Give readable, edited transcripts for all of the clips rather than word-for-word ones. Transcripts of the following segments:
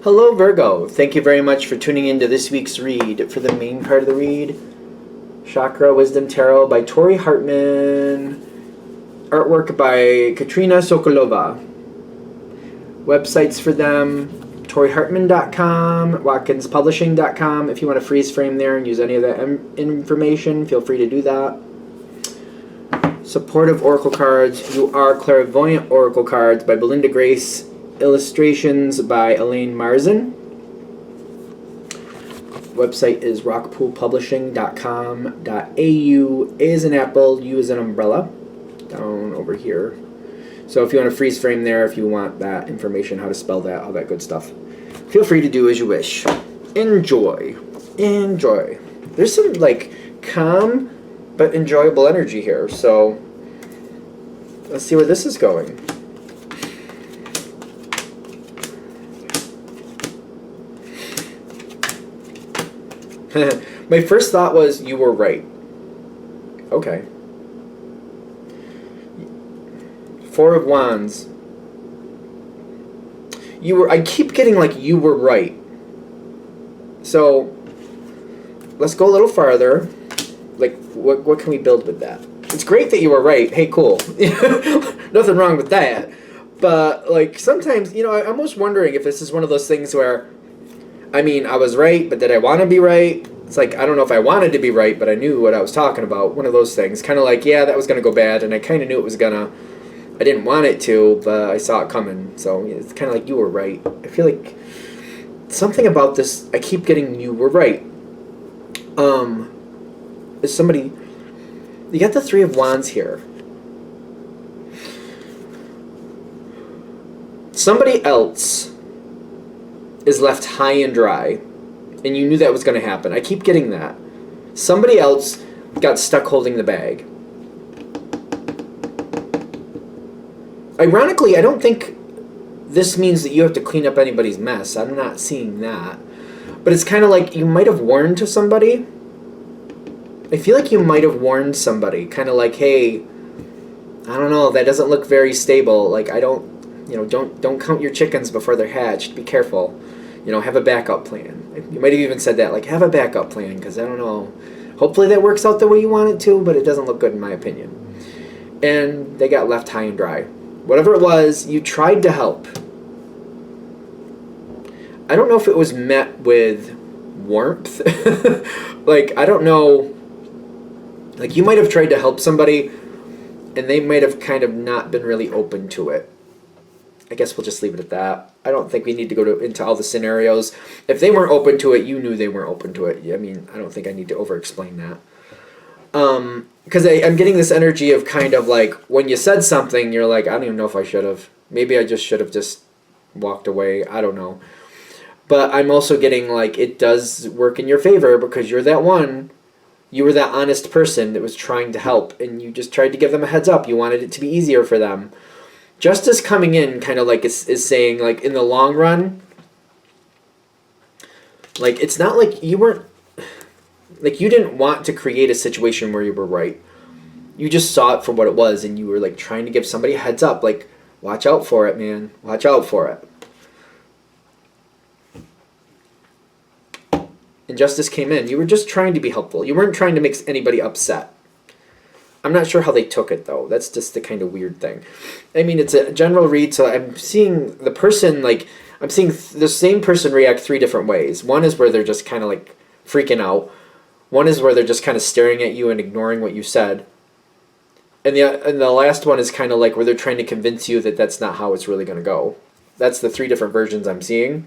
Hello, Virgo. Thank you very much for tuning into this week's read. For the main part of the read, Chakra Wisdom Tarot by Tori Hartman. Artwork by Katrina Sokolova. Websites for them, ToriHartman.com, WatkinsPublishing.com. If you want to freeze frame there and use any of that information, feel free to do that. Supportive Oracle Cards. You Are Clairvoyant Oracle Cards by Belinda Grace. Illustrations by Elaine Marzin. Website is rockpoolpublishing.com.au. A is an apple, U is an umbrella. Down over here. So if you want to freeze frame there, if you want that information, how to spell that, all that good stuff, feel free to do as you wish. Enjoy. Enjoy. There's some calm but enjoyable energy here. So let's see where this is going. My first thought was you were right. Okay. Four of Wands. I keep getting you were right. So let's go a little farther. What can we build with that? It's great that you were right. Hey, cool. Nothing wrong with that. But sometimes, I'm almost wondering if this is one of those things where, I was right, but did I want to be right? It's I don't know if I wanted to be right, but I knew what I was talking about. One of those things. Kind of yeah, that was going to go bad, and I kind of knew it was going to. I didn't want it to, but I saw it coming. So it's kind of you were right. I feel like something about this, I keep getting you were right. Is somebody... You got the Three of Wands here. Somebody else is left high and dry, and you knew that was going to happen. I keep getting that. Somebody else got stuck holding the bag. Ironically, I don't think this means that you have to clean up anybody's mess. I'm not seeing that. But it's kind of you might have warned to somebody. I feel like you might have warned somebody. Kind of hey, I don't know, that doesn't look very stable. I don't count your chickens before they're hatched. Be careful. Have a backup plan. You might have even said that, have a backup plan, because I don't know. Hopefully that works out the way you want it to, but it doesn't look good in my opinion. And they got left high and dry. Whatever it was, you tried to help. I don't know if it was met with warmth. I don't know. You might have tried to help somebody, and they might have kind of not been really open to it. I guess we'll just leave it at that. I don't think we need to go into all the scenarios. If they weren't open to it, you knew they weren't open to it. I don't think I need to over-explain that. Because I'm getting this energy of kind of when you said something, you're I don't even know if I should have. Maybe I just should have just walked away. I don't know. But I'm also getting it does work in your favor because you're that one. You were that honest person that was trying to help, and you just tried to give them a heads up. You wanted it to be easier for them. Justice coming in kind of is saying in the long run, it's not you weren't, you didn't want to create a situation where you were right. You just saw it for what it was, and you were trying to give somebody a heads up, watch out for it, man. Watch out for it. And justice came in. You were just trying to be helpful. You weren't trying to make anybody upset. I'm not sure how they took it, though. That's just the kind of weird thing. It's a general read, so I'm seeing the person, I'm seeing the same person react three different ways. One is where they're just kind of, freaking out. One is where they're just kind of staring at you and ignoring what you said. And the last one is kind of where they're trying to convince you that that's not how it's really going to go. That's the three different versions I'm seeing.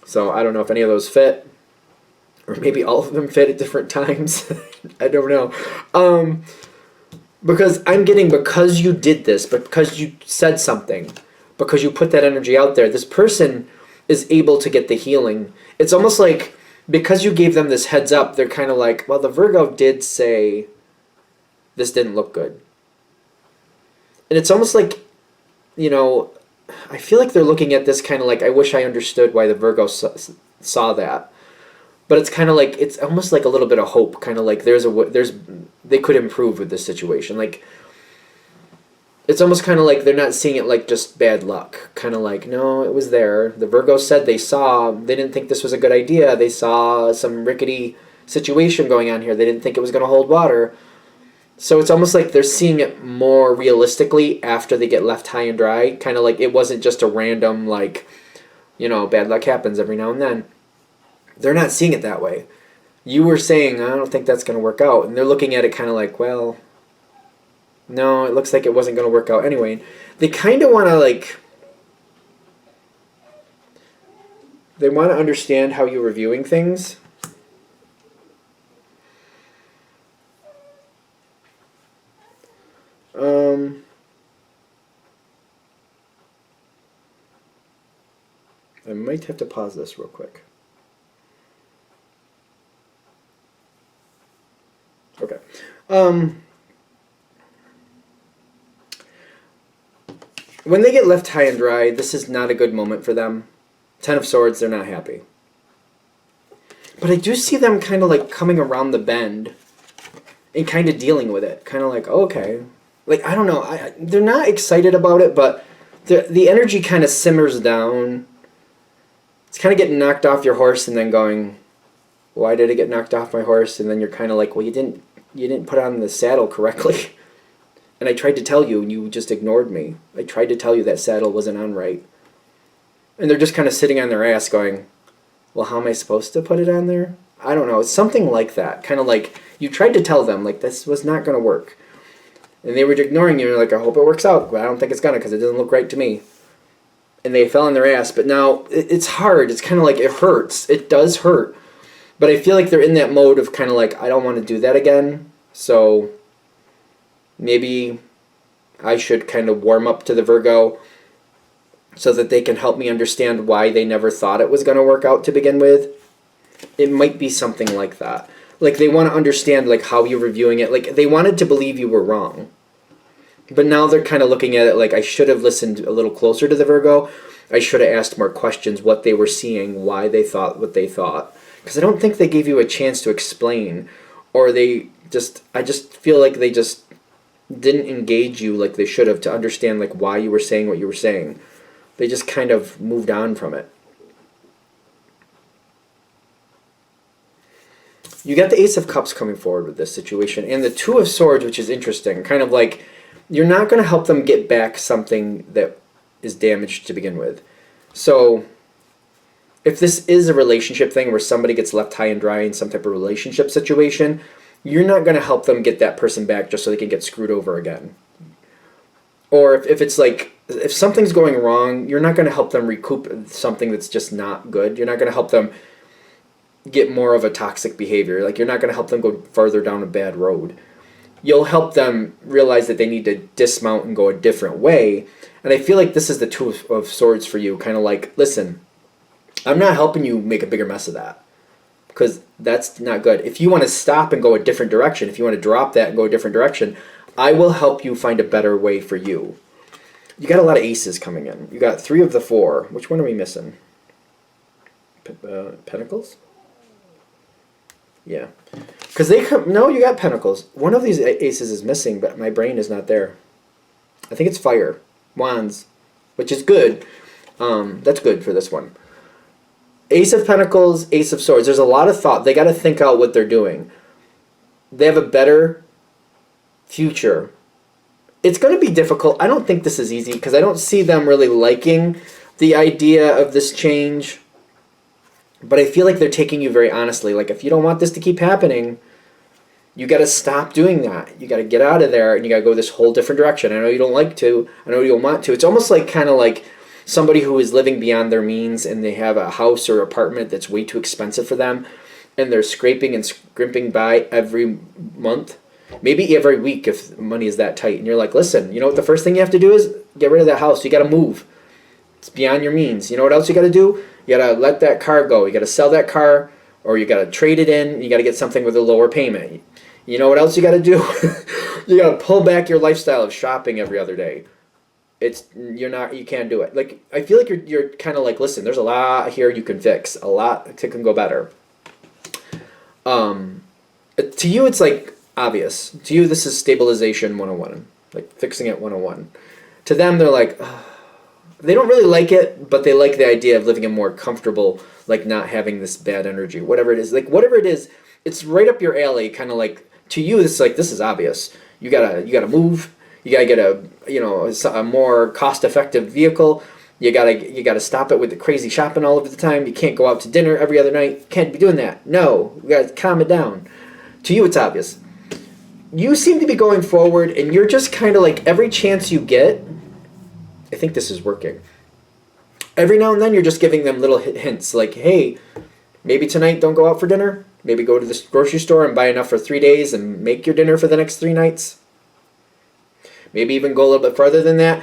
So I don't know if any of those fit. Or maybe all of them fit at different times. I don't know. Because I'm getting, because you did this, because you said something, because you put that energy out there, this person is able to get the healing. It's almost because you gave them this heads up, they're kind of well, the Virgo did say this didn't look good. And it's almost I feel like they're looking at this kind of I wish I understood why the Virgo saw that. But it's kind of it's almost a little bit of hope, kind of there's they could improve with this situation. it's almost kind of like they're not seeing it like just bad luck. Kind of like, no, it was there. The Virgo said they didn't think this was a good idea. They saw some rickety situation going on here. They didn't think it was going to hold water. So it's almost like they're seeing it more realistically after they get left high and dry. Kind of like it wasn't just a random, like, bad luck happens every now and then. They're not seeing it that way. You were saying, I don't think that's going to work out. And they're looking at it kind of like, well, no, it looks like it wasn't going to work out anyway. They kind of want to, like, they want to understand how you're reviewing things. I might have to pause this real quick. Okay. When they get left high and dry, this is not a good moment for them. Ten of Swords, they're not happy. But I do see them kind of like coming around the bend and kind of dealing with it. Kind of like, oh, okay. Like, I don't know. They're not excited about it, but the energy kind of simmers down. It's kind of getting knocked off your horse and then going, why did it get knocked off my horse? And then you're kind of like, well, you didn't put on the saddle correctly. And I tried to tell you, and you just ignored me. I tried to tell you that saddle wasn't on right. And they're just kind of sitting on their ass going, well, how am I supposed to put it on there? I don't know. It's something like that. Kind of like you tried to tell them, like, this was not going to work. And they were ignoring you. And you're like, I hope it works out. But I don't think it's going to because it doesn't look right to me. And they fell on their ass. But now it's hard. It's kind of like it hurts. It does hurt. But I feel like they're in that mode of kind of like, I don't want to do that again. So maybe I should kind of warm up to the Virgo so that they can help me understand why they never thought it was going to work out to begin with. It might be something like that. Like they want to understand like how you're reviewing it. Like they wanted to believe you were wrong. But now they're kind of looking at it like I should have listened a little closer to the Virgo. I should have asked more questions, what they were seeing, why they thought what they thought. Because I don't think they gave you a chance to explain. Or I just feel like they just didn't engage you like they should have to understand like why you were saying what you were saying. They just kind of moved on from it. You got the Ace of Cups coming forward with this situation. And the Two of Swords, which is interesting. Kind of like you're not going to help them get back something that is damaged to begin with. So if this is a relationship thing where somebody gets left high and dry in some type of relationship situation, you're not going to help them get that person back just so they can get screwed over again. Or if it's like, if something's going wrong, you're not going to help them recoup something that's just not good. You're not going to help them get more of a toxic behavior. Like you're not going to help them go further down a bad road. You'll help them realize that they need to dismount and go a different way. And I feel like this is the Two of Swords for you. Kind of like, listen, I'm not helping you make a bigger mess of that. Because that's not good. If you want to stop and go a different direction, if you want to drop that and go a different direction, I will help you find a better way for you. You got a lot of aces coming in. You got 3 of the 4. Which one are we missing? Pentacles? Yeah. Because they come... No, you got Pentacles. One of these aces is missing, but my brain is not there. I think it's Fire. Wands. Which is good. That's good for this one. Ace of Pentacles, Ace of Swords. There's a lot of thought. They got to think out what they're doing. They have a better future. It's going to be difficult. I don't think this is easy because I don't see them really liking the idea of this change. But I feel like they're taking you very honestly. Like if you don't want this to keep happening, you got to stop doing that. You got to get out of there and you got to go this whole different direction. I know you don't like to. I know you don't want to. It's almost like kind of like somebody who is living beyond their means and they have a house or apartment that's way too expensive for them and they're scraping and scrimping by every month, maybe every week if money is that tight. And you're like, listen, you know what the first thing you have to do is get rid of that house. You got to move. It's beyond your means. You know what else you got to do? You got to let that car go. You got to sell that car or you got to trade it in. You got to get something with a lower payment. You know what else you got to do? You got to pull back your lifestyle of shopping every other day. You can't do it. Like I feel like you're kind of like, listen, there's a lot here you can fix. A lot can go better. To you it's like obvious. To you this is stabilization 101. like Fixing It 101. To them, they're like, ugh. They don't really like it, but they like the idea of living a more comfortable, like not having this bad energy, whatever it is. Like whatever it is, it's right up your alley. Kind of like to you, it's like this is obvious. You gotta move. You gotta get a more cost-effective vehicle. You gotta stop it with the crazy shopping all of the time. You can't go out to dinner every other night. You can't be doing that. No, you gotta calm it down. To you, it's obvious. You seem to be going forward, and you're just kind of like every chance you get. I think this is working. Every now and then, you're just giving them little hints, like, hey, maybe tonight don't go out for dinner. Maybe go to the grocery store and buy enough for 3 days and make your dinner for the next 3 nights. Maybe even go a little bit further than that.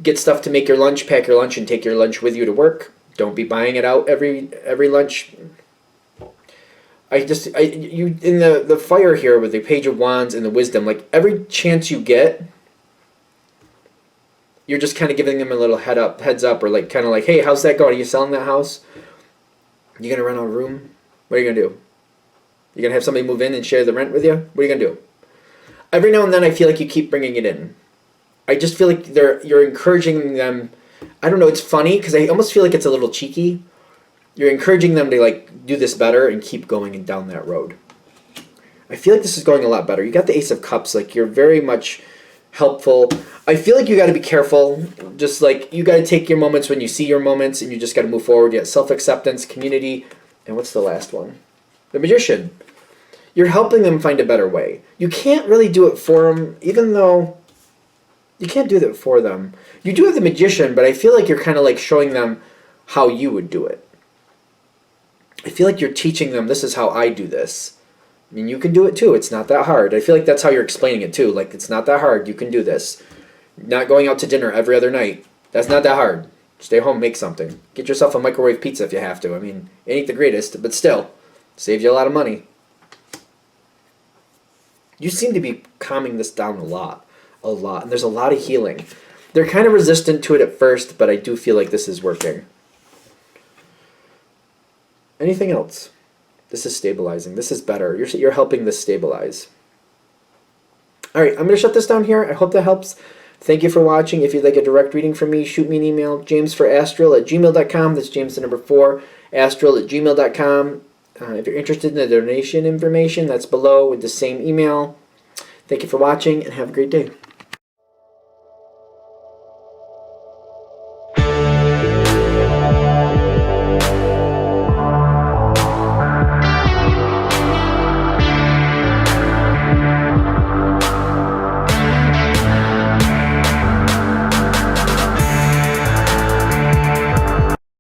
Get stuff to make your lunch, pack your lunch, and take your lunch with you to work. Don't be buying it out every lunch. You in the fire here with the Page of Wands and the Wisdom, like every chance you get, you're just kind of giving them a little heads up, or like kind of like, hey, how's that going? Are you selling that house? You gonna rent out a room? What are you gonna do? You gonna have somebody move in and share the rent with you? What are you gonna do? Every now and then, I feel like you keep bringing it in. I just feel like you're encouraging them. I don't know. It's funny because I almost feel like it's a little cheeky. You're encouraging them to like do this better and keep going and down that road. I feel like this is going a lot better. You got the Ace of Cups. Like you're very much helpful. I feel like you got to be careful. Just like you got to take your moments when you see your moments, and you just got to move forward. You got self-acceptance, community, and what's the last one? The Magician. You're helping them find a better way. You can't really do it for them, even though you can't do that for them. You do have the Magician, but I feel like you're kind of like showing them how you would do it. I feel like you're teaching them, this is how I do this. I mean, you can do it too. It's not that hard. I feel like that's how you're explaining it too. Like, it's not that hard. You can do this. Not going out to dinner every other night. That's not that hard. Stay home, make something. Get yourself a microwave pizza if you have to. I mean, it ain't the greatest, but still, saves you a lot of money. You seem to be calming this down a lot. And there's a lot of healing. They're kind of resistant to it at first, but I do feel like this is working. Anything else? This is stabilizing. This is better. You're helping this stabilize. All right, I'm going to shut this down here. I hope that helps. Thank you for watching. If you'd like a direct reading from me, shoot me an email, jamesforastral@gmail.com. That's James the number 4, astral@gmail.com. If you're interested in the donation information, that's below with the same email. Thank you for watching, and have a great day.